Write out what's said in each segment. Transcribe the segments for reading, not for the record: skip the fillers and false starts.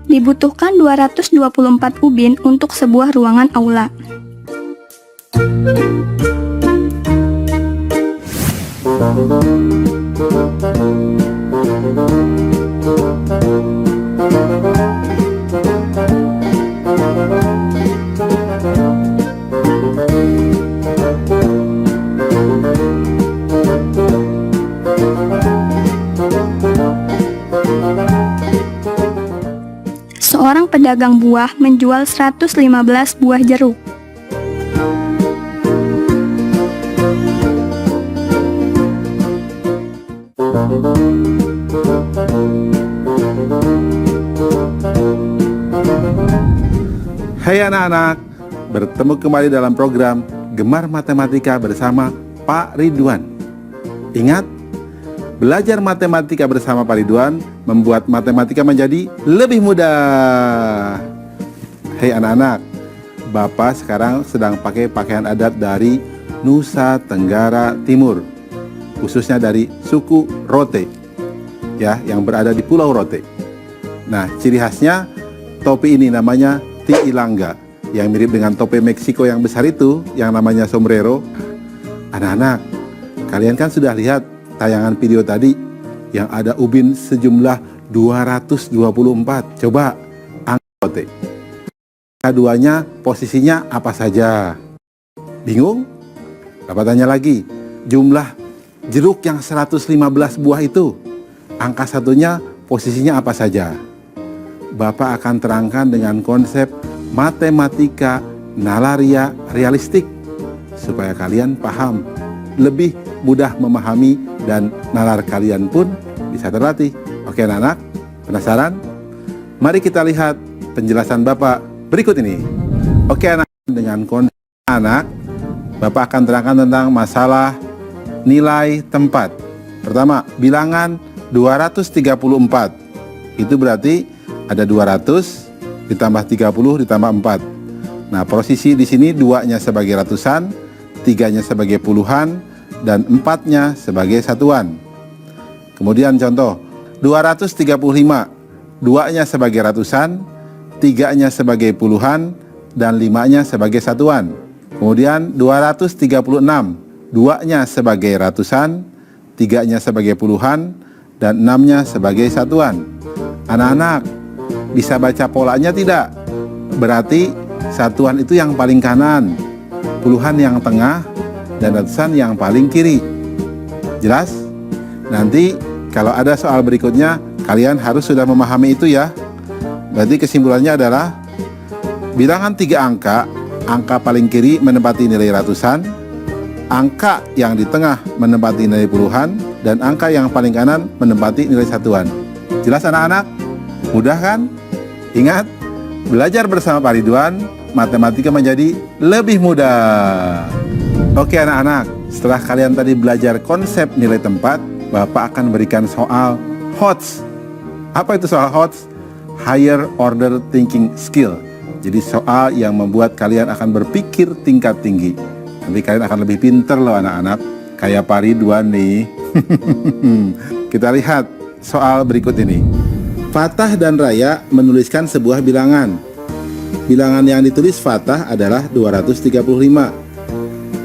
Dibutuhkan 224 ubin untuk sebuah ruangan aula. Seorang pedagang buah menjual 115 buah jeruk. Hai anak-anak, bertemu kembali dalam program Gemar Matematika bersama Pak Ridwan. Ingat, belajar matematika bersama Pak Ridwan membuat matematika menjadi lebih mudah. Hei anak-anak, Bapak sekarang sedang pakai pakaian adat dari Nusa Tenggara Timur, khususnya dari suku Rote, ya, yang berada di Pulau Rote. Nah, ciri khasnya topi ini namanya Tiilanga, yang mirip dengan topi Meksiko yang besar itu, yang namanya sombrero. Anak-anak, kalian kan sudah lihat tayangan video tadi yang ada ubin sejumlah 224. Coba angkat. Keduanya posisinya apa saja? Bingung? Bapak tanya lagi, jumlah jeruk yang 115 buah itu, angka satunya posisinya apa saja? Bapak akan terangkan dengan konsep matematika nalaria realistik supaya kalian paham, lebih mudah memahami, dan nalar kalian pun bisa terlatih. Oke anak-anak, penasaran? Mari kita lihat penjelasan Bapak berikut ini. Oke anak, dengan konsep anak, Bapak akan terangkan tentang masalah nilai tempat. Pertama, bilangan 234. Itu berarti ada 200 ditambah 30 ditambah 4. Nah, posisi di sini 2-nya sebagai ratusan, 3-nya sebagai puluhan, dan 4-nya sebagai satuan. Kemudian contoh 235, 2-nya sebagai ratusan, 3-nya sebagai puluhan, dan 5-nya sebagai satuan. Kemudian 236, 2-nya sebagai ratusan, 3-nya sebagai puluhan, dan 6-nya sebagai satuan. Anak-anak, bisa baca polanya tidak? Berarti satuan itu yang paling kanan, puluhan yang tengah, dan ratusan yang paling kiri. Jelas? Nanti kalau ada soal berikutnya, kalian harus sudah memahami itu ya. Berarti kesimpulannya adalah bilangan 3 angka, angka paling kiri menempati nilai ratusan, angka yang di tengah menempati nilai puluhan, dan angka yang paling kanan menempati nilai satuan. Jelas anak-anak? Mudah kan? Ingat, belajar bersama Pak Ridwan, matematika menjadi lebih mudah. Oke anak-anak, setelah kalian tadi belajar konsep nilai tempat, Bapak akan berikan soal HOTS. Apa itu soal HOTS? Higher Order Thinking Skill. Jadi soal yang membuat kalian akan berpikir tingkat tinggi. Nanti kalian akan lebih pinter loh anak-anak, kayak Pak Ridwan nih. Kita lihat soal berikut ini. Fatah dan Raya menuliskan sebuah bilangan. Bilangan yang ditulis Fatah adalah 235.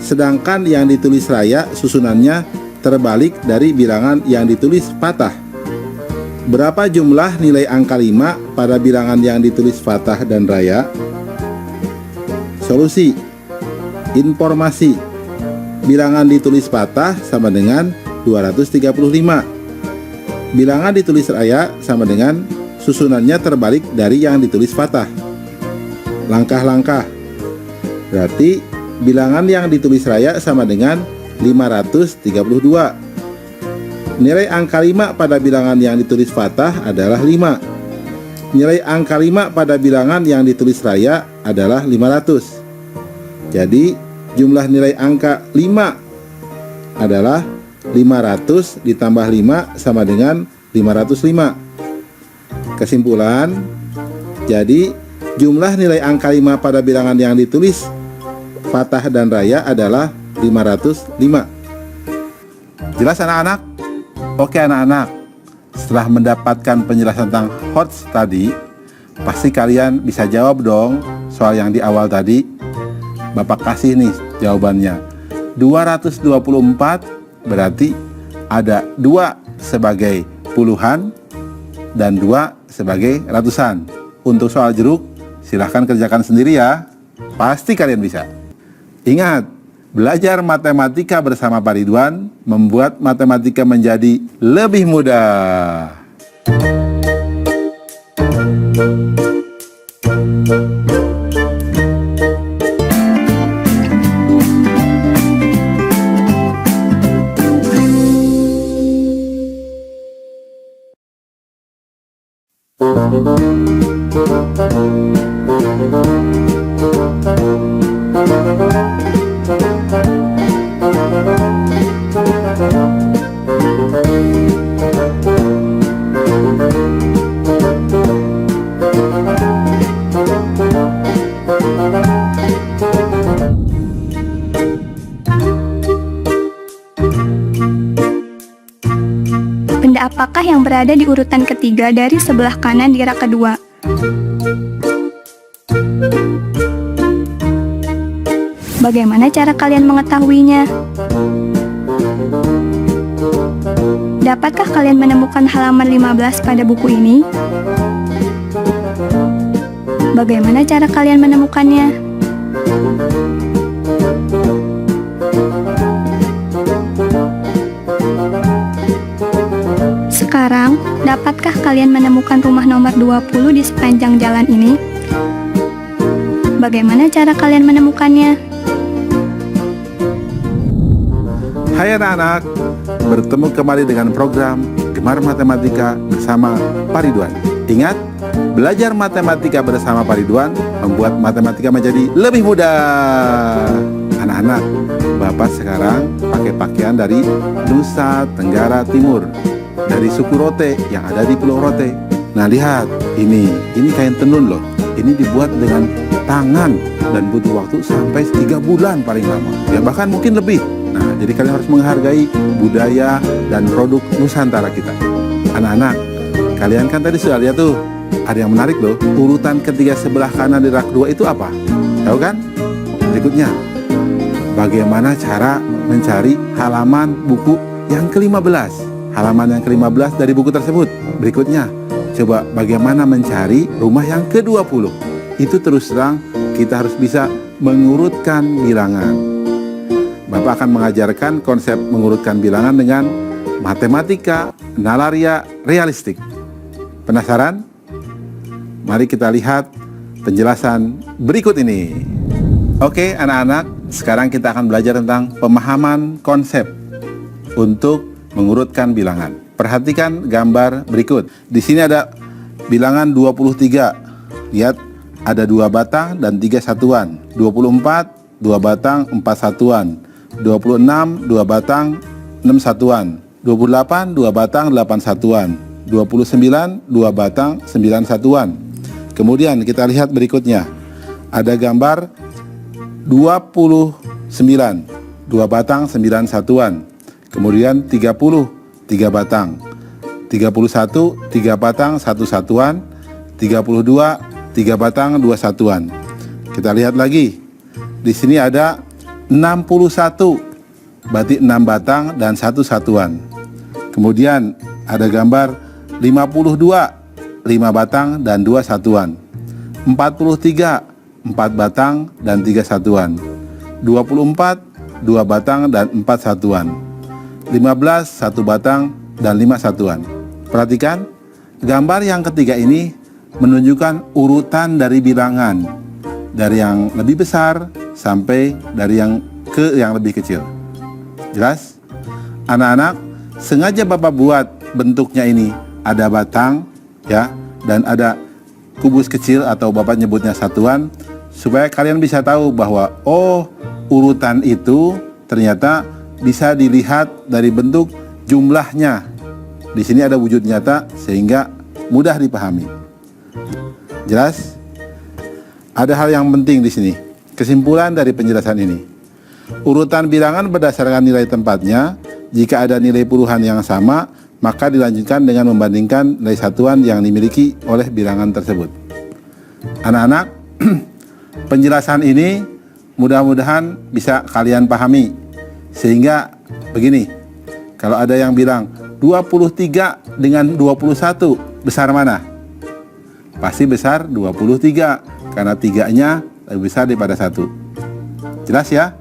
Sedangkan yang ditulis Raya susunannya terbalik dari bilangan yang ditulis Fatah. Berapa jumlah nilai angka 5 pada bilangan yang ditulis Fatah dan Raya? Solusi. Informasi. Bilangan ditulis Fatah sama dengan 235. Bilangan ditulis Raya sama dengan susunannya terbalik dari yang ditulis Fatah. Langkah-langkah. Berarti bilangan yang ditulis Raya sama dengan 532. Nilai angka 5 pada bilangan yang ditulis Fatah adalah 5. Nilai angka 5 pada bilangan yang ditulis Raya adalah 500. Jadi jumlah nilai angka 5 adalah 500 ditambah 5 sama dengan 505. Kesimpulan, jadi jumlah nilai angka 5 pada bilangan yang ditulis Fatah dan Raya adalah 505. Jelas anak-anak? Oke anak-anak, setelah mendapatkan penjelasan tentang HOTS tadi, pasti kalian bisa jawab dong soal yang di awal tadi. Bapak kasih nih jawabannya. 224 berarti ada 2 sebagai puluhan dan 2 sebagai ratusan. Untuk soal jeruk, silahkan kerjakan sendiri ya. Pasti kalian bisa. Ingat, belajar matematika bersama Pak Ridwan membuat matematika menjadi lebih mudah. Benda apakah yang berada di urutan ketiga dari sebelah kanan di rak kedua? Bagaimana cara kalian mengetahuinya? Dapatkah kalian menemukan halaman 15 pada buku ini? Bagaimana cara kalian menemukannya? Sekarang, dapatkah kalian menemukan rumah nomor 20 di sepanjang jalan ini? Bagaimana cara kalian menemukannya? Hai anak-anak, bertemu kembali dengan program Gemar Matematika bersama Pak Ridwan. Ingat, belajar matematika bersama Pak Ridwan membuat matematika menjadi lebih mudah. Anak-anak, Bapak sekarang pakai pakaian dari Nusa Tenggara Timur, dari suku Rote yang ada di Pulau Rote. Nah lihat, ini kain tenun loh. Ini dibuat dengan tangan dan butuh waktu sampai 3 bulan paling lama. Ya bahkan mungkin lebih. Nah, jadi kalian harus menghargai budaya dan produk Nusantara kita. Anak-anak, kalian kan tadi sudah lihat tuh, ada yang menarik loh. Urutan ketiga sebelah kanan di rak 2 itu apa? Tahu kan? Berikutnya, bagaimana cara mencari halaman buku yang ke-15, halaman yang ke-15 dari buku tersebut. Berikutnya, coba bagaimana mencari rumah yang ke-20. Itu terus terang kita harus bisa mengurutkan bilangan. Bapak akan mengajarkan konsep mengurutkan bilangan dengan matematika nalaria realistik. Penasaran? Mari kita lihat penjelasan berikut ini. Oke anak-anak, sekarang kita akan belajar tentang pemahaman konsep untuk mengurutkan bilangan. Perhatikan gambar berikut. Di sini ada bilangan 23. Lihat, ada 2 batang dan 3 satuan. 24, 2 batang, 4 satuan. 26, 2 batang, 6 satuan. 28, 2 batang, 8 satuan. 29, 2 batang, 9 satuan. Kemudian kita lihat berikutnya. Ada gambar 29, 2 batang, 9 satuan. Kemudian 30, 3 batang. 31, 3 batang, 1 satuan. 32, 3 batang, 2 satuan. Kita lihat lagi. Di sini ada 61, berarti 6 batang dan 1 satuan. Kemudian ada gambar 52, 5 batang dan 2 satuan. 43, 4 batang dan 3 satuan. 24, 2 batang dan 4 satuan. 15, 1 batang dan 5 satuan. Perhatikan, gambar yang ketiga ini menunjukkan urutan dari bilangan, dari yang lebih besar sampai dari yang lebih kecil. Jelas? Anak-anak, sengaja Bapak buat bentuknya ini ada batang ya, dan ada kubus kecil atau Bapak nyebutnya satuan, supaya kalian bisa tahu bahwa urutan itu ternyata bisa dilihat dari bentuk jumlahnya. Di sini ada wujud nyata sehingga mudah dipahami. Jelas? Ada hal yang penting di sini. Kesimpulan dari penjelasan ini. Urutan bilangan berdasarkan nilai tempatnya. Jika ada nilai puluhan yang sama, maka dilanjutkan dengan membandingkan nilai satuan yang dimiliki oleh bilangan tersebut. Anak-anak, penjelasan ini mudah-mudahan bisa kalian pahami. Sehingga begini, kalau ada yang bilang 23 dengan 21 besar mana? Pasti besar 23, karena 3-nya lebih besar daripada 1. Jelas ya?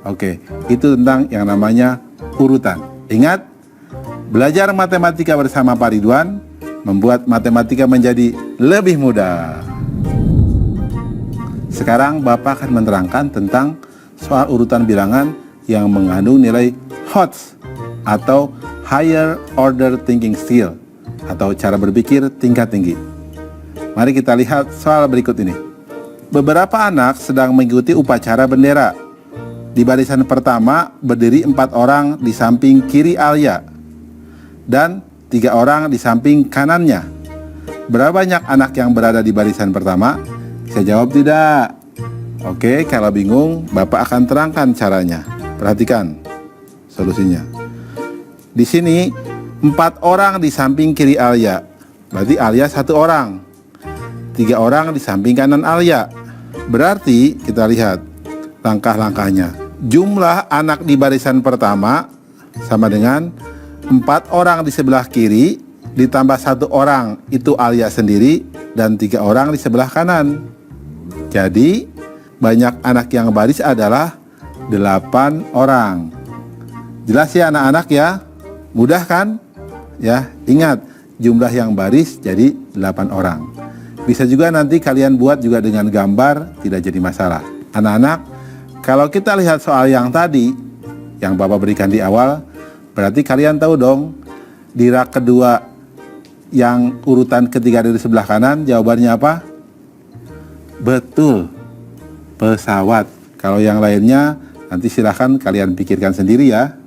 Oke, itu tentang yang namanya urutan. Ingat, belajar matematika bersama Pak Ridwan membuat matematika menjadi lebih mudah. Sekarang Bapak akan menerangkan tentang soal urutan bilangan yang mengandung nilai HOTS atau Higher Order Thinking Skill atau cara berpikir tingkat tinggi. Mari kita lihat soal berikut ini. Beberapa anak sedang mengikuti upacara bendera. Di barisan pertama berdiri 4 orang di samping kiri Alia dan 3 orang di samping kanannya. Berapa banyak anak yang berada di barisan pertama? Bisa jawab tidak? Oke, kalau bingung Bapak akan terangkan caranya. Perhatikan solusinya. Di sini 4 orang di samping kiri Alia, berarti Alia 1 orang. 3 orang di samping kanan Alia. Berarti kita lihat langkah-langkahnya. Jumlah anak di barisan pertama sama dengan 4 orang di sebelah kiri ditambah 1 orang itu Alia sendiri dan 3 orang di sebelah kanan. Jadi banyak anak yang baris adalah 8 orang. Jelas ya anak-anak ya? Mudah kan? Ya, ingat jumlah yang baris jadi 8 orang. Bisa juga nanti kalian buat juga dengan gambar, tidak jadi masalah. Anak-anak, kalau kita lihat soal yang tadi yang Bapak berikan di awal, berarti kalian tahu dong di rak kedua yang urutan ketiga dari sebelah kanan jawabannya apa? Betul, pesawat. Kalau yang lainnya nanti silahkan kalian pikirkan sendiri ya.